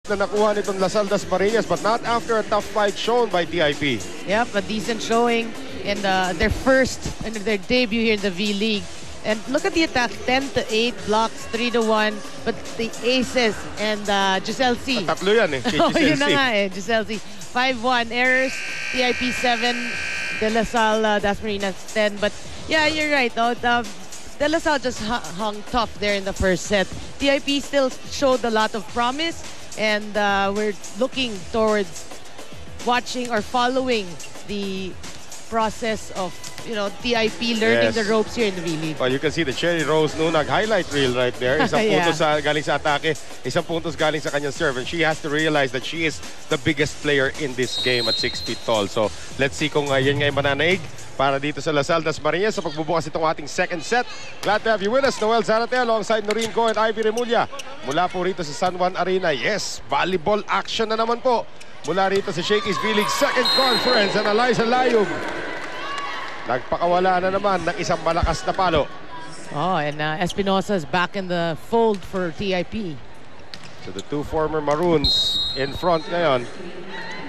na nakuha nitong Dasmarinas, but not after a tough fight shown by TIP. Yep, a decent showing in their their debut here in the V-League. And look at the attack, 10-8, blocks 3-1, but the aces and Giselle C. Tatlo yan eh, kay Giselle Yun na C. nga eh, Giselle C. 5-1 errors, TIP 7, De La Salle, Dasmarinas 10. But yeah, you're right. De La Salle just hung tough there in the first set. TIP still showed a lot of promise, and we're looking towards watching or following the process of TIP learning the ropes here in the V-League. Well, you can see the Cherry Rose Nunag highlight reel right there. Isang puntos galing sa atake, isang puntos galing sa kanyang serve. And she has to realize that she is the biggest player in this game at 6 feet tall. So, let's see kung yan nga yung mananaig para dito sa Dasmarinas sa pagbubukas itong ating second set. Glad to have you with us, Noel Zarate, alongside Noreen Go and Ivy Remulla. Mula po rito sa San Juan Arena. Yes, volleyball action na naman po. Mula rito sa Shakey's V-League second conference, and Eliza Layug nagpakawala na naman ng isang malakas na palo. Oh, and Espinosa's back in the fold for TIP. So the two former Maroons in front ngayon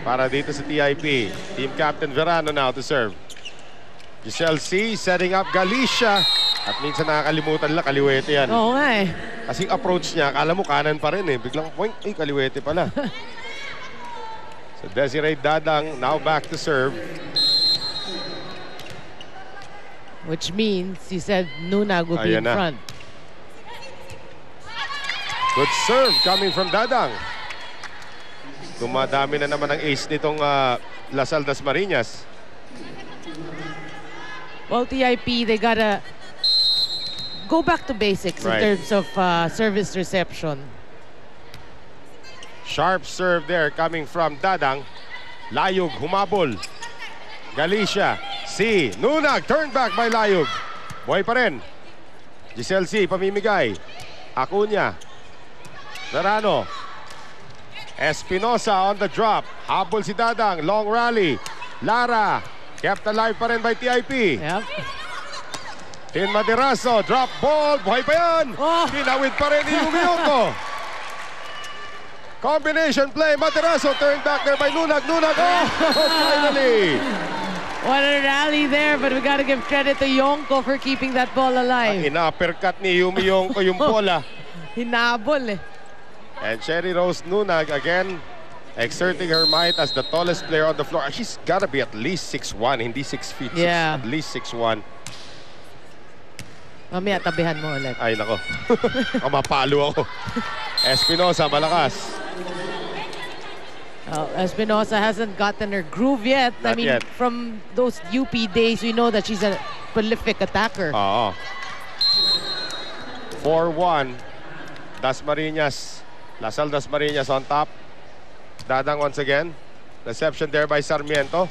para dito sa TIP. Team Captain Verano now to serve. Giselle C setting up Galicia. At minsan nakakalimutan lang, kaliwete yan. Oo nga eh. Kasing approach niya, akala mo kanan pa rin eh. Biglang, ay, kaliwete pala. So Desiree Dadang now back to serve. Which means you said Nunag will be in front. Good serve coming from Dadang. Dumadami na naman ang ace nitong Dasmarinas. Well, TIP, they gotta go back to basics in terms of service reception. Sharp serve there coming from Dadang. Layug humabol. Galicia. C. Nunag. Turned back by Layug. Boy pa rin. Giselle C. Pamimigay. Acuña. Verano. Espinosa on the drop. Habol si Dadang. Long rally. Lara. Kept alive pa rin by TIP. Yep. Tin Maderazo. Drop ball. Buhay pa yan. Tinawid pa rin ni Yumiyoko. Combination play. Maderazo turned back there by Nunag. Nunag. Finally. What a rally there, but we got to give credit to Yonko for keeping that ball alive. Ina-uppercut ni Yumi Yonko yung bola. Hinabol eh. And Cherry Rose Nunag again exerting her might as the tallest player on the floor. She's got to be at least 6'1", hindi 6 feet. Yeah. At least 6'1". Mamaya tabihan mo ulit. Ay nako. Mapalo ako. Espinosa malakas. Espinosa hasn't gotten her groove yet. Not yet. From those UP days, we know that she's a prolific attacker. 4-1. Dasmarinas. Dasmarinas on top. Dadang once again. Reception there by Sarmiento.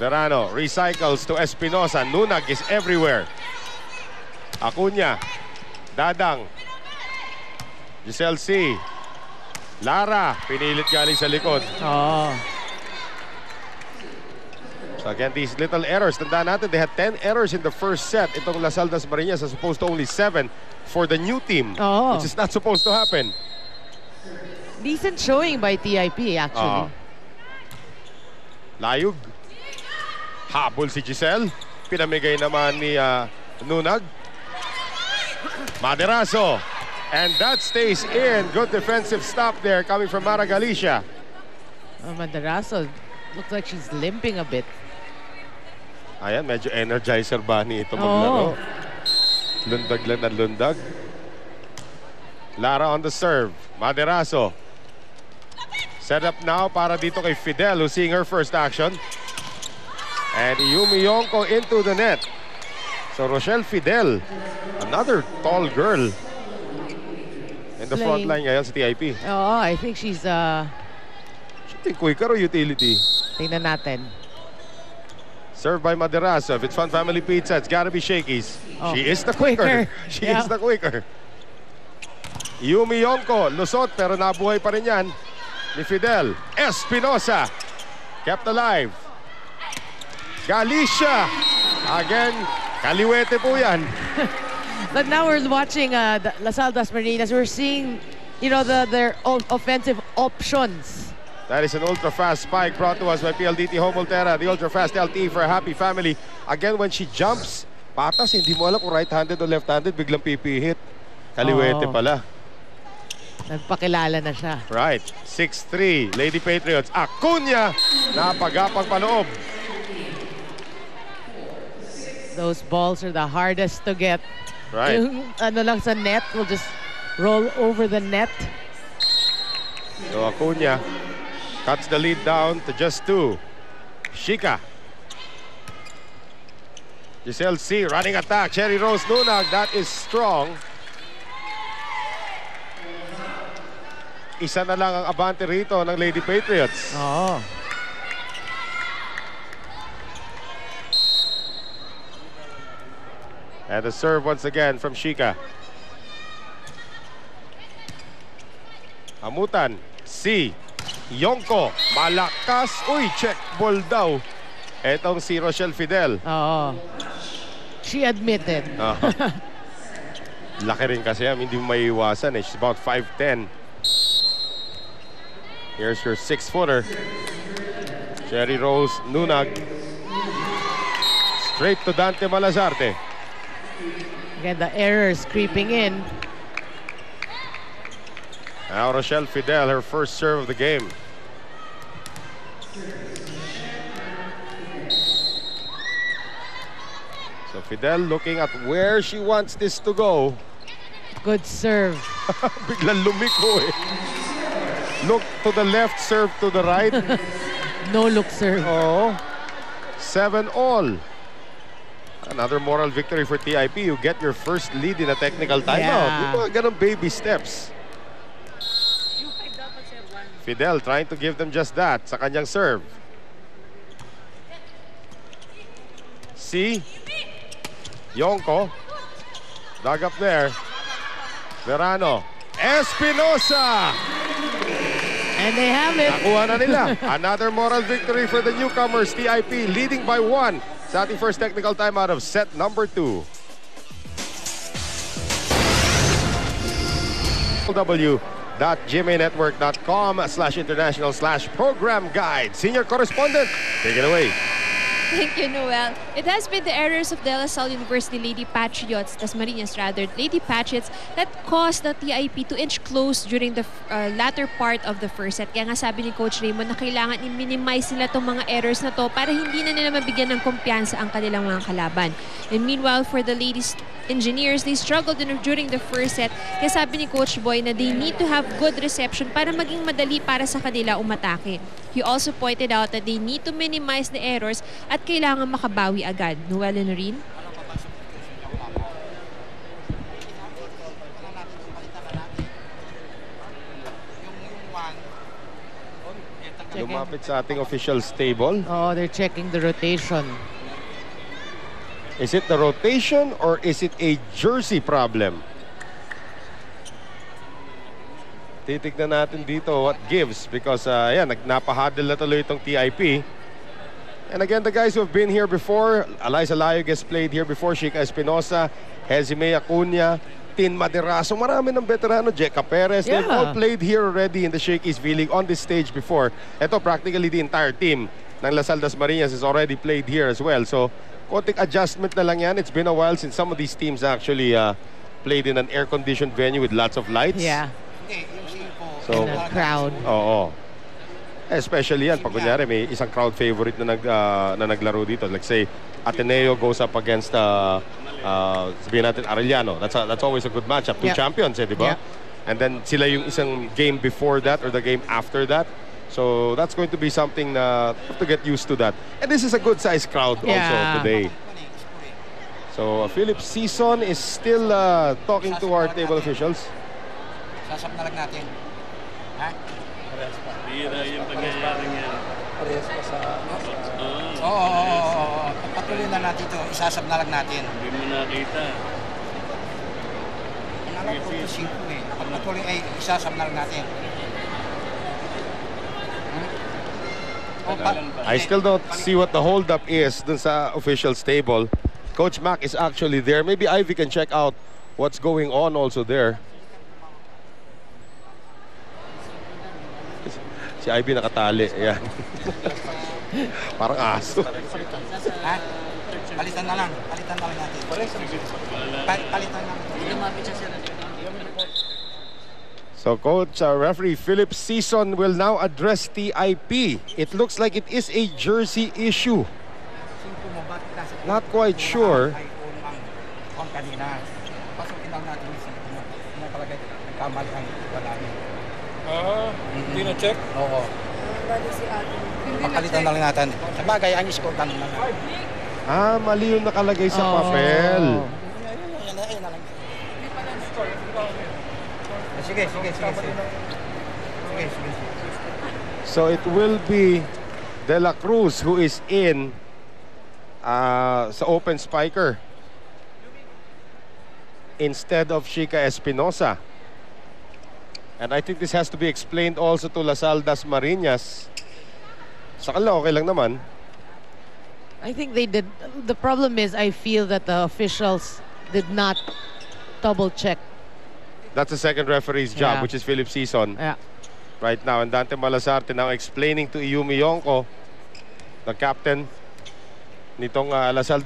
Verano recycles to Espinosa. Nunag is everywhere. Acuña. Dadang. Giselle C. Lara, pinilit galing sa likod. So again, these little errors. Tandaan natin, they had 10 errors in the first set. Itong Dasmarinas as opposed to only 7 for the new team. Which is not supposed to happen. Decent showing by TIP, actually. Layug. Habol si Giselle. Pinamigay naman ni Nunag. Maderazo. And that stays in. Good defensive stop there coming from Mara Galicia. Maderazo looks like she's limping a bit. Ayan, medyo energizer ba ni ito maglaro. Lundag lang na lundag. Lara on the serve. Maderazo. Set up now para dito kay Fidel, who's seeing her first action. And Yumi Yonko into the net. So Rochelle Fidel, another tall girl in the front line ngayon sa TIP. I think she's quicker or utility? Tingnan natin. Served by Maderazo. If it's Fun Family Pizza, it's gotta be Shakey's. She is the quicker. She is the quicker. Yumi Yonko, lusot pero nabuhay pa rin yan ni Fidel. Espinosa, kept alive. Galicia, again, kaliwete po yan. But now we're watching Dasmarinas. We're seeing you know, their offensive options. That is an ultra-fast spike brought to us by PLDT Home Volterra. The ultra-fast LT for a happy family. Again, when she jumps, patas, hindi mo alam kung right-handed o left-handed, biglang pipihit. Kaliwete pala. Nagpakilala na siya. Right. 6-3, Lady Patriots. Acuña, napagapang paloob. Those balls are the hardest to get. Right. Yung ano lang sa net will just roll over the net. So Acuña cuts the lead down to just 2. Shika. Giselle C running attack. Cherry Rose Nunag, that is strong. Isa na lang ang abante rito ng Lady Patriots. Oo. And the serve once again from Shika. Amutan. C. Yonko. Malakas. Uy, check ball daw. Etong si Rochelle Fidel. Oo. She admitted. Laki rin kasi yan. Hindi mo maiiwasan eh. She's about 5'10". Here's her 6-footer. Cherry Rose Nunag. Straight to Dante Malazarte. Again, the errors creeping in. Now Rochelle Fidel, her first serve of the game. So Fidel looking at where she wants this to go. Good serve. Biglang lumiko eh. Look to the left, serve to the right. No look serve. Oh, 7-all. Another moral victory for TIP. You get your first lead in a technical timeout. Yeah. Yung mga ganun baby steps. Fidel trying to give them just that sa kanyang serve. C. Yonko. Dug up there. Verano. Espinosa. And they have it. Nakuha na nila. Another moral victory for the newcomers. TIP leading by 1 sa ating first technical timeout of set number 2. www.gmanetwork.com/international/program guide. Senior correspondent, take it away. Thank you, Noel. It has been the errors of DLSU University Lady Patriots, Dasmarinas rather, Lady Patriots, that caused the TIP to inch close during the latter part of the first set. Kaya nga sabi ni Coach Raymond na kailangan i-minimize nila itong mga errors na to para hindi na nila mabigyan ng kumpiyansa ang kanilang mga kalaban. And meanwhile, for the ladies engineers, they struggled during the first set. Kaya sabi ni Coach Boy na they need to have good reception para maging madali para sa kanila umatake. He also pointed out that they need to minimize the errors at kailangan makabawi agad. Noel and Noreen? Lumapit sa ating official stable. Oh, they're checking the rotation. Is it the rotation or is it a jersey problem? Titignan natin dito what gives because ayan, napahadal na tuloy itong TIP. And again, the guys who have been here before, Eliza Layog has played here before, Shika Espinosa, Hezime Acuña, Tin Maderaso, marami ng veterano, Jeka Perez, they've all played here already in the Shakey's V-League on this stage before. Ito, practically the entire team ng Dasmarinas has already played here as well. So, konting adjustment na lang yan. It's been a while since some of these teams actually played in an air-conditioned venue with lots of lights. Yeah. So, and a crowd. Oo. Especially yan, pag kunyari may isang crowd favorite na naglaro dito. Like say, Ateneo goes up against, sabihin natin, Arellano. That's always a good matchup. Two champions, di ba? And then sila yung isang game before that or the game after that. So that's going to be something na to get used to that. And this is a good-sized crowd also today. So Philip Season is still talking to our table officials. Sasap na lang natin. Ha? Bira yung pangyayari niya. Parehas pa sa... Oo. Patuloy na natin ito. Isasap na lang natin. Hindi mo nakita. Ang alam ko ito 5 eh. Pag patuloy ay isasap na lang natin. I still don't see what the holdup is dun sa official stable. Coach Mac is actually there. Maybe Ivy can check out what's going on also there. Si Ivy nakatali. Ayan. Parang aso. Ha? Palitan na lang. Palitan na lang natin. Palitan na lang. So coach, referee Philip Season will now address TIP. It looks like it is a jersey issue. Not quite sure. Kanina. Pasukin lang natin yung palagay. Nagkamali ang wala niya. Hindi na check? Oo. Papalitan na lang natin. Sa bagay, ang score ganun na lang. Ah, mali yung nakalagay sa papel. Sige. So it will be De La Cruz who is in sa open spiker instead of Shika Espinosa. And I think this has to be explained also to Dasmarinas. Sa kanila okay lang naman. I think they did. The problem is I feel that the officials did not double check. That's the second referee's job, Yeah. which is Philip Season. Yeah. Right now, and Dante Malasarte now explaining to Yumi Yonko, the captain nitong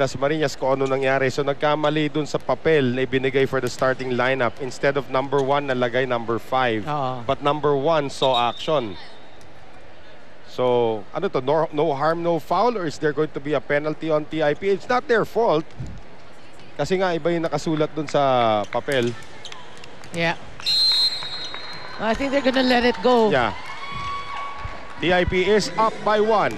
Dasmarinas, kung ano nangyari. So nagkamali dun sa papel na ibinigay for the starting lineup. Instead of number 1, nalagay number 5. But number 1 saw action. So, ano to? No harm, no foul? Or is there going to be a penalty on TIP? It's not their fault. Kasi nga, iba yung nakasulat dun sa papel. Yeah. I think they're gonna let it go. Yeah. TIP is up by 1.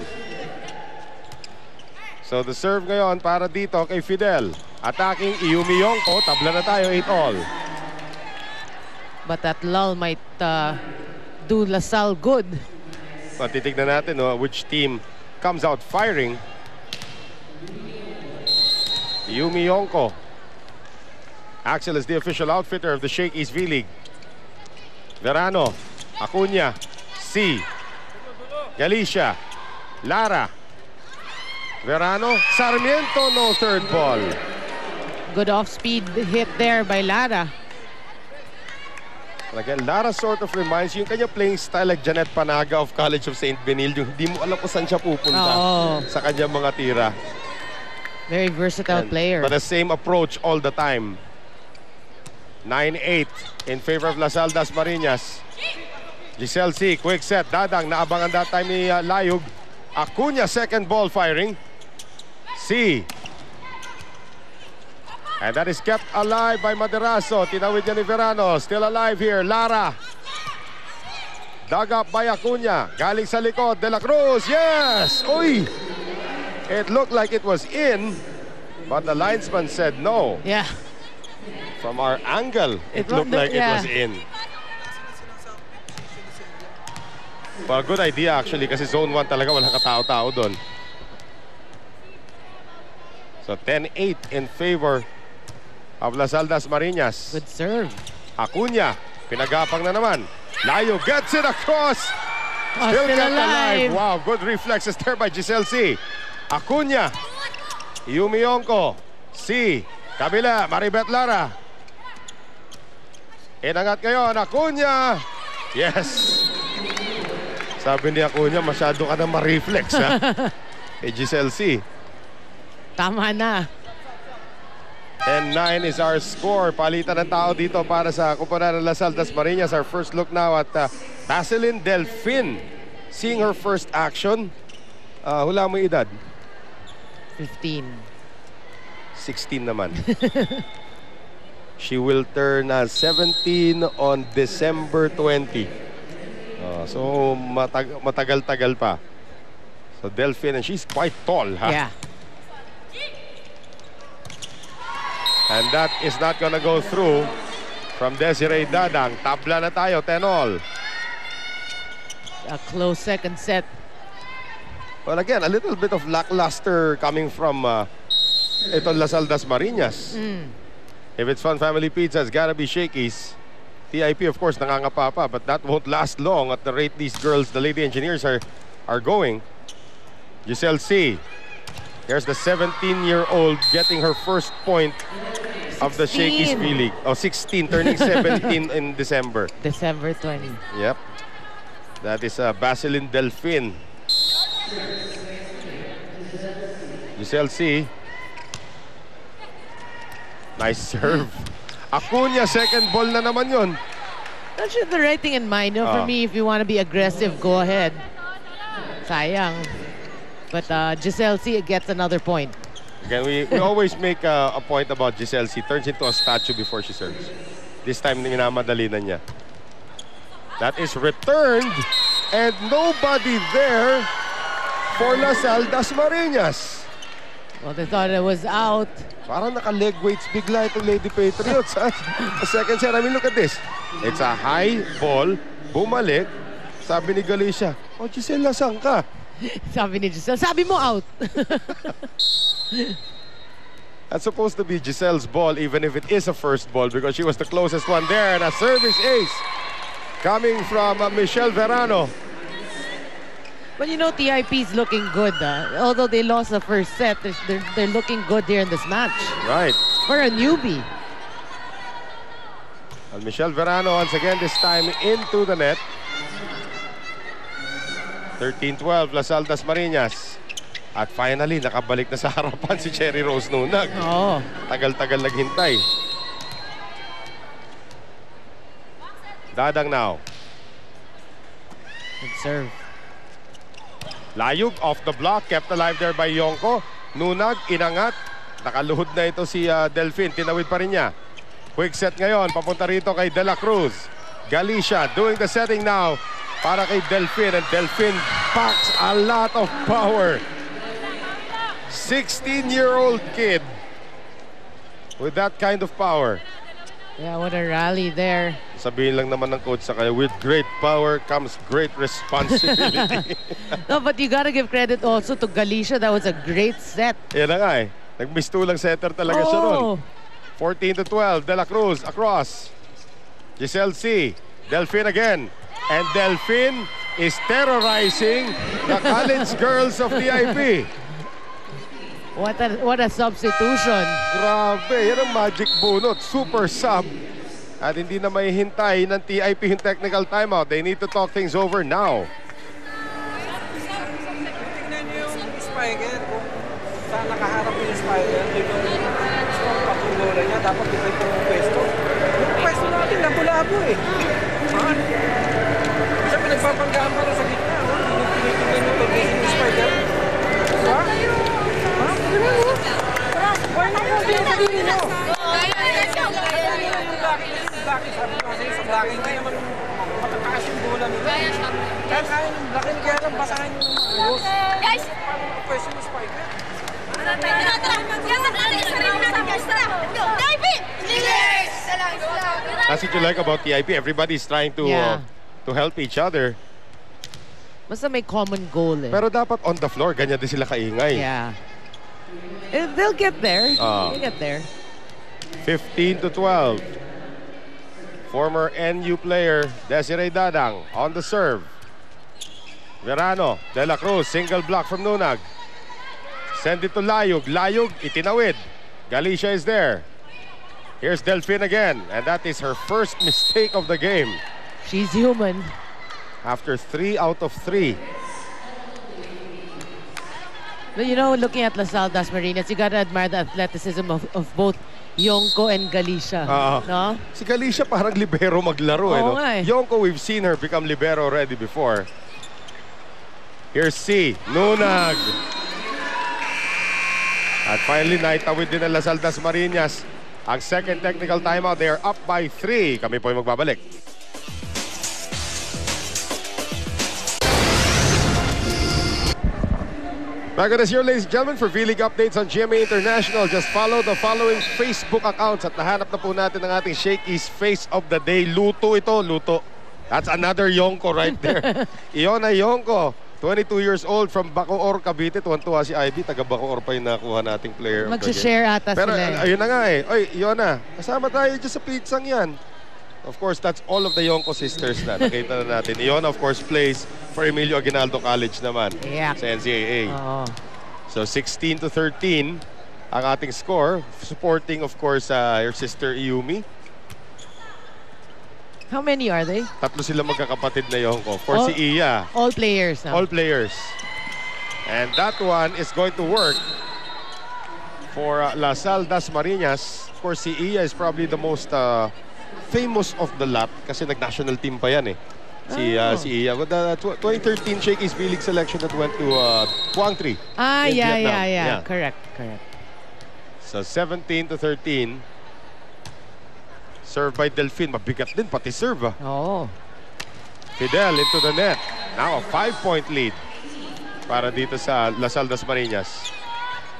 So the serve ngayon para dito kay Fidel. Attacking Yumi Yonko. Tabla na tayo, 8-all. But that lull might do LaSalle good. Titignan natin which team comes out firing. Yumi Yonko. Axel is the official outfitter of the Shakey's V-League. Verano, Acuña, C, Galicia, Lara, Verano, Sarmiento, no third ball. Good off-speed hit there by Lara. And again, Lara sort of reminds you, yung kanya playing style like Janet Panaga of College of St. Benilde, yung hindi mo alam kung saan siya pupunta sa kanyang mga tira. Very versatile player. But the same approach all the time. 9-8 in favor of Dasmarinas. Giselle C, quick set. Dadang, naabangan that time ni Layug. Acuña, second ball firing. C. And that is kept alive by Maderazo. Tinawid niya ni Verano. Still alive here. Lara. Dug up by Acuña. Galing sa likod. De La Cruz. Yes! Uy! It looked like it was in, but the linesman said no. Yeah. From our angle, it looked like it was in. Well, good idea actually kasi zone 1 talaga walang katao-tao doon. So 10-8 in favor of Dasmarinas. Good serve. Acuña, pinagapang na naman. Layo gets it across. Still kept alive. Wow, good reflexes there by Giselle C. Acuña, Yumi Yonko, C, kabila, Maribeth Lara. Inangat ngayon, Acuña. Yes. Sabi ni Acuña, masyado ka na ma-reflex, ha? Giselle C. Tama na. 10-9 is our score. Palitan ng tao dito para sa kumparan ng Dasmarinas. Our first look now at Baseline Delfin. Seeing her first action. Hula mo yung edad? 15. 16 naman. She will turn 17 on December 20. So matagal-tagal pa. So Delfin, and she's quite tall, ha? Yeah. And that is not gonna go through from Desiree Dadang. Tabla na tayo, 10-all. A close second set. Well, again, a little bit of lackluster coming from itong Dasmarinas. If it's Fun Family Pizza, it's gotta be Shakey's. TIP, of course, nangangapa pa, but that won't last long at the rate these girls, the Lady Engineers, are going. Giselle C. There's the 17-year-old getting her first point of the Shakey's V-League. Oh, 16, turning 17 in December. December 20. Yep. That is Baseline Delfin. Giselle C. Nice serve. Acuna, second ball na naman yun. Not sure the right thing in mind. You know, for me, if you want to be aggressive, go ahead. Sayang. But Giselle C gets another point. Again, we always make a point about Giselle C. Turns into a statue before she serves. This time, minamadali na niya. That is returned. And nobody there for Dasmarinas. Well, they thought it was out. Parang naka-leg weights bigla itong Lady Patriots. The second set, I mean, look at this. It's a high ball. Bumalik. Sabi ni Galicia, oh, Giselle, saan ka? Sabi ni Giselle, sabi mo out. That's supposed to be Giselle's ball, even if it is a first ball, because she was the closest one there. And a service ace coming from Michelle Verano. But you know, TIP is looking good. Although they lost the first set, they're looking good here in this match. Right. For a newbie. And Michelle Verano once again, this time into the net. 13-12, Dasmarinas. At finally, nakabalik na sa harapan si Cherry Rose Nunag. Oh. Tagal-tagal naghintay. Dadang now. Good serve. Layug off the block, kept alive there by Yonko. Nunag, inangat. Nakaluhod na ito si Delfin. Tinawid pa rin niya. Quick set ngayon, papunta rito kay De La Cruz. Galicia doing the setting now para kay Delfin. And Delfin packs a lot of power. 16-year-old kid with that kind of power. Yeah, what a rally there. Sabihin lang naman ng coach sa kanya, with great power comes great responsibility. No, but you gotta give credit also to Galicia. That was a great set. Yan na nga eh. Nagmistulang setter talaga siya ron. 14-12, De La Cruz across. Giselle C. Delfin again. And Delfin is terrorizing the college girls of DIP. What a substitution. Grabe, yan ang magic bunot. Super sub. At hindi na may hintay ng TIP yung technical timeout. They need to talk things over now. Tingnan niyo yung spiker. Kung saan nakaharap yung spiker, dito yung patulola niya. Dapat dito yung pwesto. Yung pwesto natin, labo-labo eh. Saan? Siya pinagpapanggaan para sa gitna. Tingnan niyo yung spiker. Diba? Why not mo din sa dito nyo? Blacking sabi ko kasi sa blacking hindi naman matatakas yung bola nila. Kaya kaya ng blacking kaya lang basahan yung ayos. Guys! Paano pwede yung spiker? That's what you like about TIP. Everybody's trying to help each other. Basta may common goal eh. Pero dapat on the floor, ganyan din sila kaingay. Yeah. They'll get there. They'll get there. 15-12. Former NU player Desiree Dadang on the serve. Verano, De La Cruz, single block from Nunag. Send it to Layug. Layug, itinawid. Galicia is there. Here's Delfin again. And that is her first mistake of the game. She's human. After 3 out of 3. But you know, looking at Dasmarinas, you gotta admire the athleticism of both Yonko and Galicia. No? Si Galicia parang libero maglaro. Oo, eh, no? Yonko, we've seen her become libero already before. Here's C. Nunag. At finally, naitawid din ng Dasmarinas. Ang second technical timeout, they are up by 3. Kami po ay magbabalik. Back at us here, ladies and gentlemen, for V-League updates on GMA International. Just follow the following Facebook accounts at nahanap na po natin ang ating Shakey's Face of the Day. Luto ito, luto. That's another Yonko right there. Iona Yonko, 22 years old from Bacoor, Cavite. Tuwan-tuwa si Ivy, taga Bacoor pa yung nakuha nating player. Mag-share ata pero, sila. Pero ayun na nga eh. Oy, Iona, kasama tayo dyan sa pizzang yan. Of course, that's all of the Yonko sisters na nakita na natin. Iona, of course, plays for Emilio Aguinaldo College naman sa NCAA. So 16-13 ang ating score. Supporting, of course, your sister Iumi. How many are they? Tatlo sila magkakapatid na Yonko. For si Iya. All players now. All players. And that one is going to work for Dasmarinas. Of course, si Iya is probably the most famous of the lot kasi nag-national team pa yan eh. Si Iya. With the 2013 Shakey's B-League selection that went to Quang Tri. Yeah. Correct. So 17-13. Serve by Delfin. Mabigat din, pati serve. Fidel into the net. Now a 5-point lead para dito sa Dasmarinas.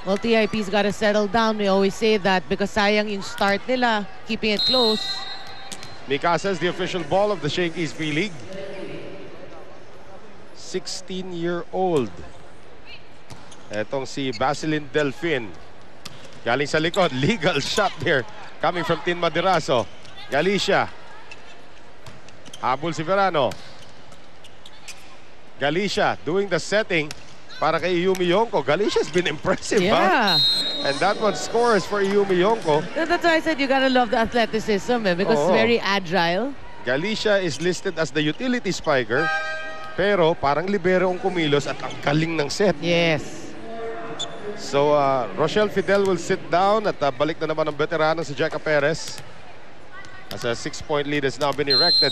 Well, TIP's got to settle down. We always say that because sayang yung start nila, keeping it close. Mikasa is the official ball of the Shakey's B-League. 16-year-old. Etong si Basilin Delfin. Galing sa likod. Legal shot there. Coming from Tin Madiraso. Galicia. Habol si Verano. Galicia doing the setting para kay Yumi Yonko. Galicia's been impressive, And that one scores for Yumi Yonko. That's why I said you gotta love the athleticism because it's very agile. Galicia is listed as the utility spiker, pero parang libero ang kumilos at ang galing ng set. Yes. So, Rochelle Fidel will sit down at balik na naman ang veterano si Jeka Perez. As a 6-point lead has now been erected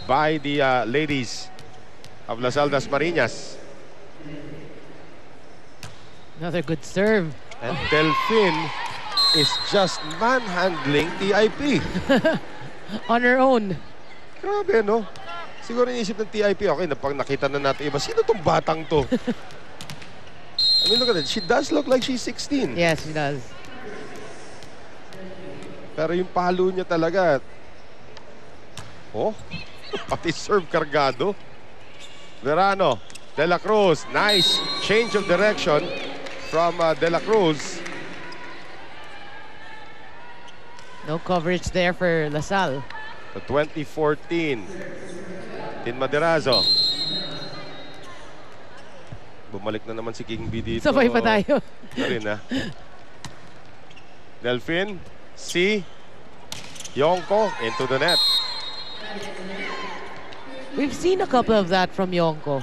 by the ladies of Dasmarinas. Another good serve. And Delfin is just manhandling TIP. On her own. Grabe, no? Siguro inisip ng TIP, okay, pag nakita na natin iba, sino tong batang to? I mean, look at it. She does look like she's 16. Yes, she does. Pero yung palo niya talaga. Pati serve kargado. Verano, De La Cruz. Nice change of direction from De La Cruz. No coverage there for LaSalle. The 2014. Tin Madirazo. Bumalik na naman si King B dito. Sabay pa tayo. Delfin. Si Yonko into the net. We've seen a couple of that from Yonko.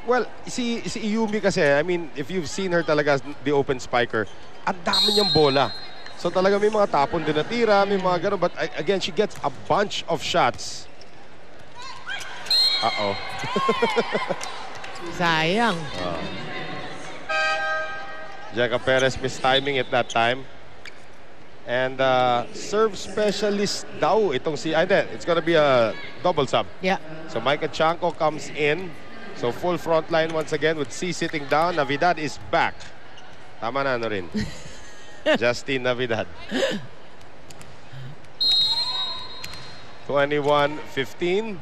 Well, si Iyumi kasi, I mean, if you've seen her talaga the open spiker, ang dami niyang bola. So talaga may mga tapon din na tira, may mga gano'n. But again, she gets a bunch of shots. Sayang. Jeka Perez mistiming it that time. And serve specialist daw itong si... it's gonna be a double sub. Yeah. So Micah Chanko comes in. So full front line once again with C sitting down. Navidad is back. Tama na rin. Justine Navidad. 21-15.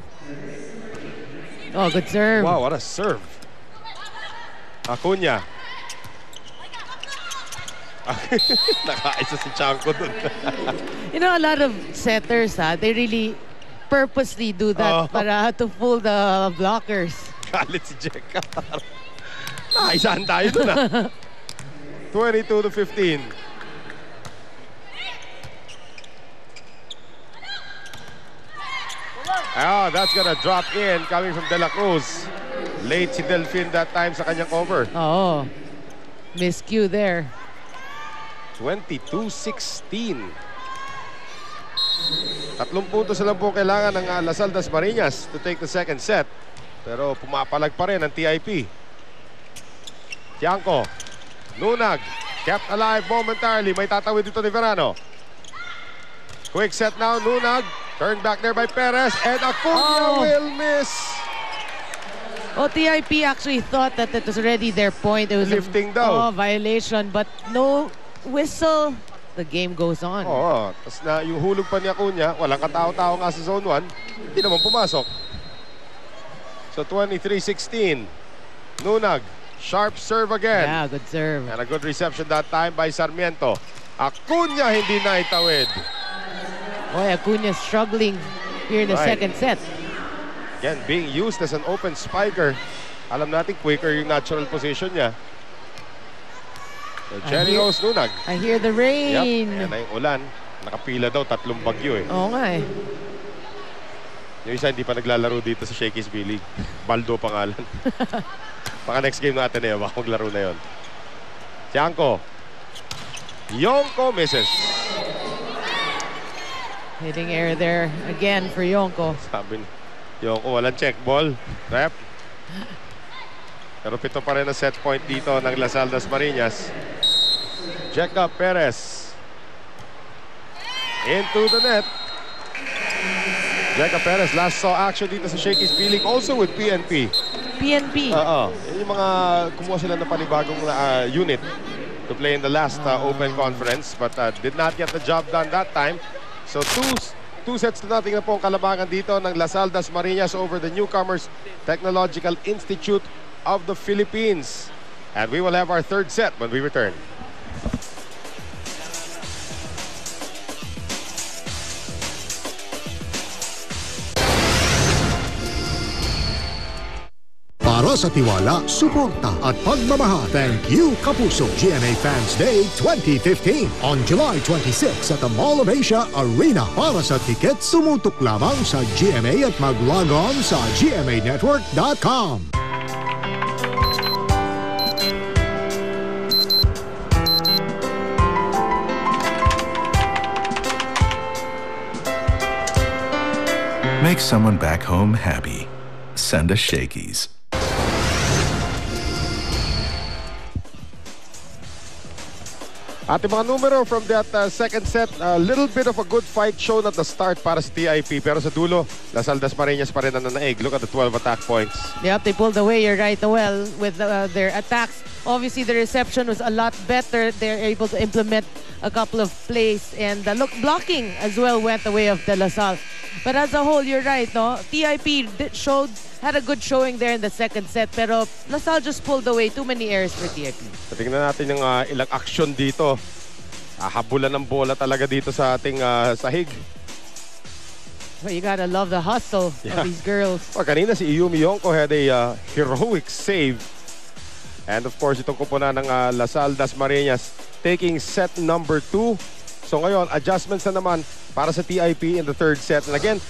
Oh, good serve. Wow, what a serve. Acuna. Nakaisa si Chanko dun. You know, a lot of setters, they really purposely do that para to fool the blockers. Galit si Jeka. Nakaisahan tayo dun 22-15. That's gonna drop in coming from De La Cruz. Late si Delfin that time sa kanyang cover. Miscue there. 22-16. 3 puntos na lang po kailangan ng Dasmarinas to take the second set. Pero pumapalag pa rin ang TIP. Tiangco. Nunag. Kept alive momentarily. May tatawid dito ni Verano. Quick set now. Nunag. Turned back there by Perez. And Acuna will miss. TIP actually thought that it was already their point. It was lifting daw. Violation. But no whistle. The game goes on. Tapos na yung hulog pa ni Acuna, walang katao-tao nga sa zone 1, hindi naman pumasok. So 23-16. Nunag, sharp serve again. Yeah, good serve. And a good reception that time by Sarmiento. Acuna hindi na itawid. Acuna struggling here in the second set. Again, being used as an open spiker. Alam natin quicker yung natural position niya. So, Jenny Rose Nunag. I hear the rain. Yan na yung ulan. Nakapila daw, 3 bagyo Oo nga Yung isa hindi pa naglalaro dito sa Shakey's B-League. Baldo pangalan. Baka next game natin eh, baka maglaro na yun. Tiangco. Yonko misses. Hitting air there again for Yonko. Sabi ni Yonko, walang check ball. Rep. Pero 7 pa rin ang set point dito ng Lasal Dasmariñas. Jacob Perez. Into the net. Jacob Perez last saw action dito sa Shakey's B-League, also with PNP. PNP. Yung mga kumuha sila ng panibagong unit to play in the last Open Conference, but did not get the job done that time. So 2 sets to nothing na po ang kalabangan dito ng Lasal Dasmariñas over the newcomers Technological Institute of the Philippines. And we will have our third set when we return. Para sa tiwala, suporta at pagmamahal. Thank you, Kapuso. GMA Fans Day 2015 on July 26 at the Mall of Asia Arena. Para sa ticket, sumutok lamang sa GMA at mag-log on sa gmanetwork.com. Make someone back home happy. Send us Shakey's. At yung mga numero from that second set, a little bit of a good fight shown at the start para sa TIP. Pero sa dulo, Lasal Dasmariñas pa rin ang nanaig. Look at the 12 attack points. Yep, they pulled away, you're right, well, with their attacks. Obviously, the reception was a lot better. They're able to implement a couple of plays. And blocking as well went the way of De La Salle. But as a whole, you're right, no? TIP had a good showing there in the second set. Pero La Salle just pulled away. Too many errors for TIP. Tingnan natin yung ilang action dito. Habulan ng bola talaga dito sa ating sahig. Well, you gotta love the hustle of these girls. Kanina si Iyumi Yonko had a heroic save. And of course, itong kupunan ng Lasal Dasmariñas taking set number 2. So ngayon, adjustments na naman para sa TIP in the third set. And again,